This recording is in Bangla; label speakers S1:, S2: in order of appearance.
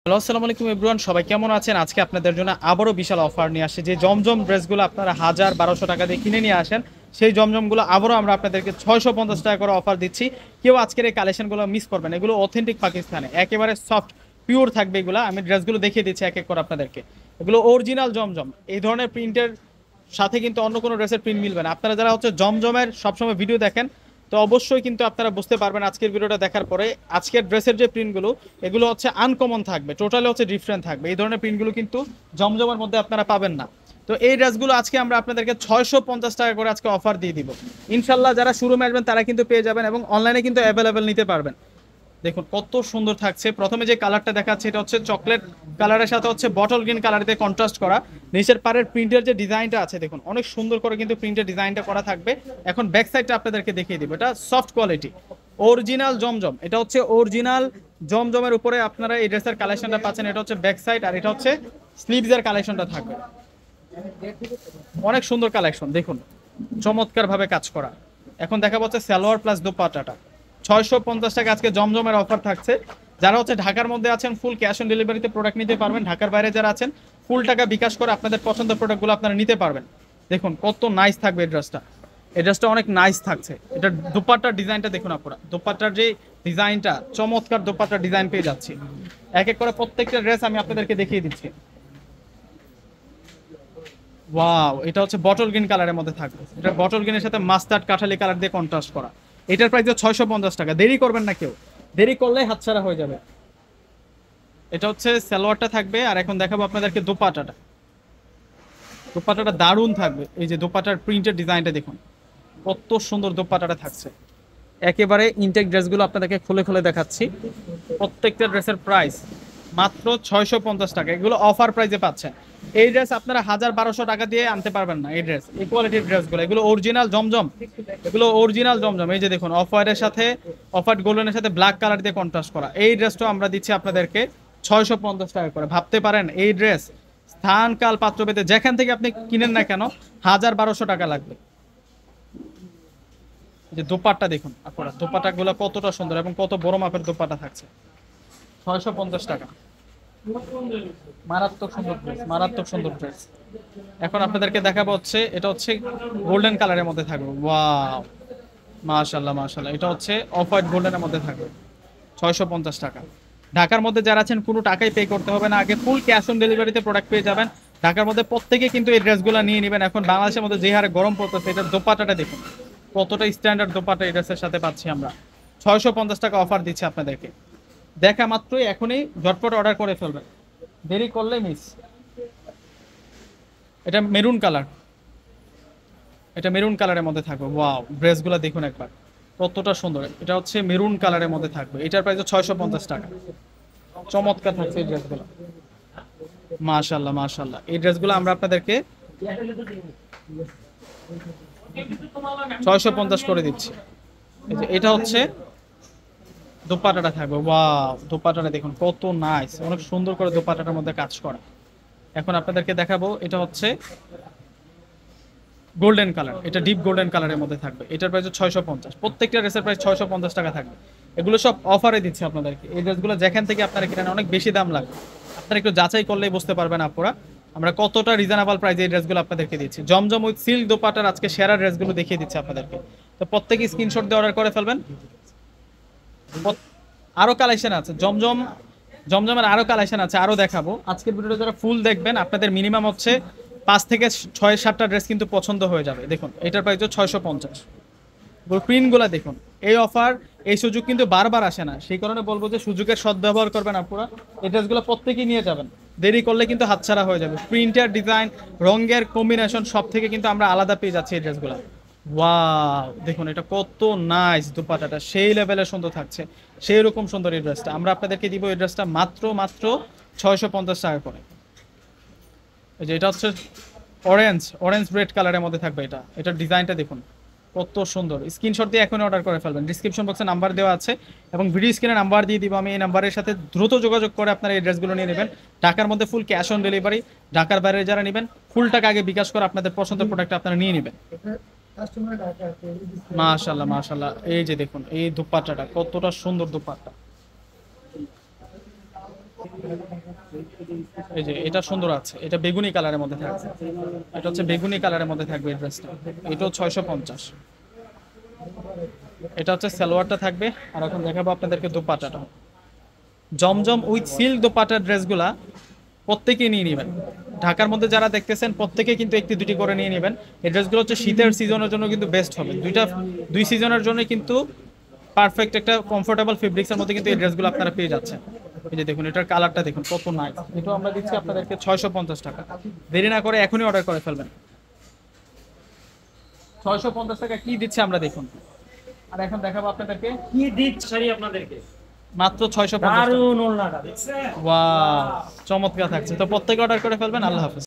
S1: হ্যালো, আসসালামু আলাইকুম এভরিওয়ান, সবাই কেমন আছেন? আজকে আপনাদের জন্য আবারও বিশাল অফার নিয়ে আসে। যে জমজম ড্রেসগুলো আপনারা 1000-1200 টাকা দিয়ে কিনে নিয়ে আসেন, সেই জমজমগুলো আবারও আমরা আপনাদেরকে 650 টাকা করে অফার দিচ্ছি। কেউ আজকের এই কালেকশনগুলো মিস করবেন। এগুলো অথেন্টিক পাকিস্তানে, একেবারে সফট পিওর থাকবে এগুলো। আমি ড্রেসগুলো দেখিয়ে দিচ্ছি এক এক করে আপনাদেরকে। এগুলো অরিজিনাল জমজম। এই ধরনের প্রিন্টের সাথে কিন্তু অন্য কোনো ড্রেসের প্রিন্ট মিলবে না। আপনারা যারা হচ্ছে জমজমের সবসময় ভিডিও দেখেন, তো অবশ্যই কিন্তু আপনারা বুঝতে পারবেন আজকের ভিডিওটা দেখার পরে আজকের ড্রেসের যে প্রিন্টগুলো, এগুলো হচ্ছে আনকমন থাকবে, টোটালি হচ্ছে ডিফারেন্ট থাকবে। এই ধরনের প্রিন্টগুলো কিন্তু জমজমের মধ্যে আপনারা পাবেন না। তো এই ড্রেসগুলো আজকে আমরা আপনাদেরকে 650 টাকা করে আজকে অফার দিয়ে দিব। ইনশাল্লাহ যারা শোরুমে আসবেন তারা কিন্তু পেয়ে যাবেন, এবং অনলাইনে কিন্তু অ্যাভেলেবেল নিতে পারবেন। দেখুন কত সুন্দর থাকছে। প্রথমে যে কালারটা দেখাচ্ছে এটা হচ্ছে চকলেট কালারের সাথে হচ্ছে বটল গ্রিন কালার দিয়ে কন্ট্রাস্ট করা। নিচের পাড়ের প্রিন্টের যে ডিজাইনটা আছে দেখুন, অনেক সুন্দর করে কিন্তু প্রিন্টের ডিজাইনটা করা থাকবে। এখন ব্যাক সাইডটা আপনাদেরকে দেখিয়ে দিব। এটা সফট কোয়ালিটি অরিজিনাল জমজম। এটা হচ্ছে অরিজিনাল জমজমের উপরে আপনারা এই ড্রেসের কালেকশনটা পাচ্ছেন। এটা হচ্ছে ব্যাক সাইড, আর এটা হচ্ছে স্লিভসের কালেকশনটা থাকবে। অনেক সুন্দর কালেকশন দেখুন, চমৎকার ভাবে কাজ করা। এখন দেখা যাচ্ছে সালোয়ার প্লাস দোপাট্টাটা 650 টাকা আজকে জমজমের অফার থাকছে। যারা হচ্ছে ঢাকার মধ্যে আছেন ফুল ক্যাশ অন ডেলিভারিতে প্রোডাক্ট নিতে পারবেন। ঢাকার বাইরে যারা আছেন ফুল টাকা বিকাশ করে আপনাদের পছন্দের প্রোডাক্টগুলো আপনারা নিতে পারবেন। দেখুন কত নাইস থাকবে এই ড্রেসটা। এই ড্রেসটা অনেক নাইস থাকছে। এটা দোপাট্টার ডিজাইনটা দেখুন আপনারা, দোপাট্টার যে ডিজাইনটা চমৎকার, দোপাট্টার ডিজাইন পেয়ে যাচ্ছি। এক এক করে প্রত্যেকটা ড্রেস আমি আপনাদেরকে দেখিয়ে দিচ্ছি। ওয়াও, এটা হচ্ছে বটল গ্রিন কালারের মধ্যে থাকবে। এটা বটল গ্রিনের সাথে মাস্টার্ড কাঠালি কালার দিয়ে কন্ট্রাস্ট করা। এটার প্রাইস 650 টাকা। দেরি করবেন না কেউ, দেরি করলে হাতছাড়া হয়ে যাবে। এটা হচ্ছে সালোয়ারটা থাকবে, আর এখন দেখাবো আপনাদেরকে দোপাট্টাটা। দোপাট্টাটা দারুণ থাকবে। এই যে দোপাট্টার প্রিন্টের ডিজাইনটা দেখুন, কত সুন্দর দোপাট্টাটা থাকছে। একেবারে ইনটেক ড্রেসগুলো আপনাদেরকে খুলে খুলে দেখাচ্ছি। প্রত্যেকটা ড্রেসের প্রাইস মাত্র 650 টাকা। এগুলো অফার প্রাইসে পাচ্ছেন। এই ড্রেস আপনারা 1000-1200 টাকা দিয়ে আনতে পারবেন না। এই ড্রেস, এই কোয়ালিটির ড্রেসগুলো, এগুলো অরিজিনাল জমজম। এগুলো অরিজিনাল জমজম। এই যে দেখুন, অফ হোয়াইটের সাথে, অফ হোয়াইট গোল্ডেনের সাথে ব্ল্যাক কালার দিয়ে কন্ট্রাস্ট করা। এই ড্রেসটা আমরা দিচ্ছি আপনাদেরকে 650 টাকা করে। ভাবতে পারেন এই ড্রেস স্থান কাল পাত্র পেতে যেখান থেকে আপনি কিনেন না কেন 1000-1200 টাকা লাগবে। যে দোপাট্টা দেখুন আপনারা, দোপাট্টা গুলো কতটা সুন্দর এবং কত বড় মাপের দোপাট্টা থাকছে। 650 টাকা। মারাত্মক সুন্দর ড্রেস, মারাত্মক সুন্দর ড্রেস। এখন আপনাদেরকে দেখাবো হচ্ছে, এটা হচ্ছে গোল্ডেন কালারের মধ্যে থাকবে। ওয়াও, মাশাআল্লাহ মাশাআল্লাহ। এটা হচ্ছে অফ হোয়াইট গোল্ডেনের মধ্যে থাকবে। 650 টাকা। ঢাকার মধ্যে যারা আছেন কোনো টাকাই পে করতে হবে না, আগে ফুল ক্যাশ অন ডেলিভারিতে প্রোডাক্ট পেয়ে যাবেন। ঢাকার মধ্যে প্রত্যেকে কিন্তু এই ড্রেসগুলো নিয়ে নেবেন। এখন বাংলাদেশের মধ্যে যে হারে গরম পড়তেছে, এটার দোপাট্টাটা দেখুন কতটা স্ট্যান্ডার্ড দোপাট্টা এই ড্রেসের সাথে পাচ্ছি আমরা। 650 টাকা অফার দিচ্ছি আপনাদেরকে। দেখা মাত্রই এখনই ঝটপট অর্ডার করে ফেলবেন, দেরি করলে মিস। এটা মেরুন কালার, এটা মেরুন কালারের মধ্যে থাকবে। ওয়াও, ড্রেসগুলো দেখুন একবার কতটা সুন্দর। এটা হচ্ছে মেরুন কালারের মধ্যে থাকবে। এটার প্রাইস 650 টাকা। চমৎকার থাকছে এই ড্রেসগুলো। মাশাআল্লাহ মাশাআল্লাহ। এই ড্রেসগুলো আমরা আপনাদেরকে 650 করে দিচ্ছি। এই যে এটা হচ্ছে দোপাট্টাটা থাকবে। ওয়াও, দোপাট্টাটা দেখুন কত নাইস, অনেক সুন্দর করে দোপাট্টাটার মধ্যে কাজ করা। এখন আপনাদেরকে দেখাবো, এটা হচ্ছে গোল্ডেন কালার। এটা ডিপ গোল্ডেন কালারের মধ্যে থাকবে। এটার প্রাইস 650। প্রত্যেকটা ড্রেসের প্রাইস 650 টাকা থাকবে। এগুলো সব অফারে দিচ্ছি আপনাদেরকে। এই ড্রেসগুলো যেখান থেকে আপনারা কিনেন অনেক বেশি দাম লাগবে। আপনারা একটু যাচাই করলেই বুঝতে পারবেন আপনারা আমরা কতটা রিজনেবল প্রাইসে এই ড্রেসগুলো আপনাদেরকে দিচ্ছি। জমজম উইথ সিল্ক দোপাট্টার আজকে সেরা ড্রেসগুলো দেখিয়ে দিচ্ছি আপনাদেরকে। তো প্রত্যেকে স্ক্রিনশট দিয়ে অর্ডার করে ফেলবেন। আরো কালেকশন আছে জমজম, জমজমের আরো কালেকশন আছে, আরো দেখাবো। আজকের ভিডিওটা যারা ফুল দেখবেন আপনাদের মিনিমাম হচ্ছে 5 থেকে 6-7টা ড্রেস কিন্তু পছন্দ হয়ে যাবে। দেখুন এটার প্রাইস 650। প্রিন্টগুলো দেখুন। এই অফার, এই সুযোগ কিন্তু বারবার আসে না, সেই কারণে বলবো যে সুযোগের সদ্ব্যবহার করবেন আপনারা। এই ড্রেসগুলো প্রত্যেকেই নিয়ে যাবেন, দেরি করলে কিন্তু হাতছাড়া হয়ে যাবে। প্রিন্টের ডিজাইন, রঙের কম্বিনেশন সব থেকে কিন্তু আমরা আলাদা পেয়ে যাচ্ছি এই ড্রেসগুলো। ওয়াও, দেখুন এটা কত নাইস। দোপাট্টাটা সেই লেভেলের সুন্দর থাকছে, সেই রকম সুন্দর এই ড্রেসটা। আমরা আপনাদেরকে দিব এই ড্রেসটা মাত্র মাত্র 650 টাকা করে। এই যে এটা হচ্ছে অরেঞ্জ, অরেঞ্জ রেড কালারের মধ্যে থাকবে। এটা, এটার ডিজাইনটা দেখুন কত সুন্দর। স্ক্রিনশট দিয়ে এখনই অর্ডার করে ফেলবেন। ডিসক্রিপশন বক্সে নাম্বার দেওয়া আছে এবং ভিডিও স্ক্রিনে নাম্বার দিয়ে দিব আমি। এই নাম্বারের সাথে দ্রুত যোগাযোগ করে আপনারা এই ড্রেসগুলো নিয়ে নেবেন। ঢাকার মধ্যে ফুল ক্যাশ অন ডেলিভারি, ঢাকার বাইরে যারা নেবেন ফুল টাকা আগে বিকাশ করে আপনাদের পছন্দের প্রোডাক্ট আপনারা নিয়ে নেবেন। মাশাআল্লাহ মাশাআল্লাহ। এই যে দেখুন এই দোপাট্টাটা কতটা সুন্দর দোপাট্টা। এই যে এটা সুন্দর আছে, এটা বেগুনি কালারের মধ্যে থাকবে, এটা হচ্ছে বেগুনি কালারের মধ্যে থাকবে এই ড্রেসটা, এটাও 650। এটা হচ্ছে সালোয়ারটা থাকবে। আর এখন দেখাবো আপনাদেরকে দোপাট্টাটা, জমজম উইথ সিল্ক দোপাট্টার ড্রেসগুলা প্রত্যেকেই নিয়ে নেবেন। ঢাকার মধ্যে যারা দেখতেছেন প্রত্যেকে কিন্তু একটি দুটি করে নিয়ে নেবেন। এই ড্রেসগুলো হচ্ছে শীতের সিজনের জন্য কিন্তু বেস্ট হবে, দুই সিজনের জন্য কিন্তু পারফেক্ট একটা কমফোর্টেবল ফেব্রিক্সের মধ্যে কিন্তু এই ড্রেসগুলো আপনারা পেয়ে যাচ্ছেন। এই যে দেখুন এটার কালারটা দেখুন কত নাইস, এটাও আমরা দিচ্ছি আপনাদেরকে 650 টাকা। দেরি না করে এখনই অর্ডার করে ফেলবেন। 650 টাকা কি দিচ্ছে আমরা দেখুন। আর এখন দেখাবো আপনাদেরকে
S2: কি দিচ্ছি আপনাদেরকে,
S1: মাত্র 650 টাকা।
S2: দারুন ওড়নাটা দেখছেন,
S1: ওয়াও, চমৎকার থাকছে। তো প্রত্যেকে অর্ডার করে ফেলবেন। আল্লাহ হাফেজ।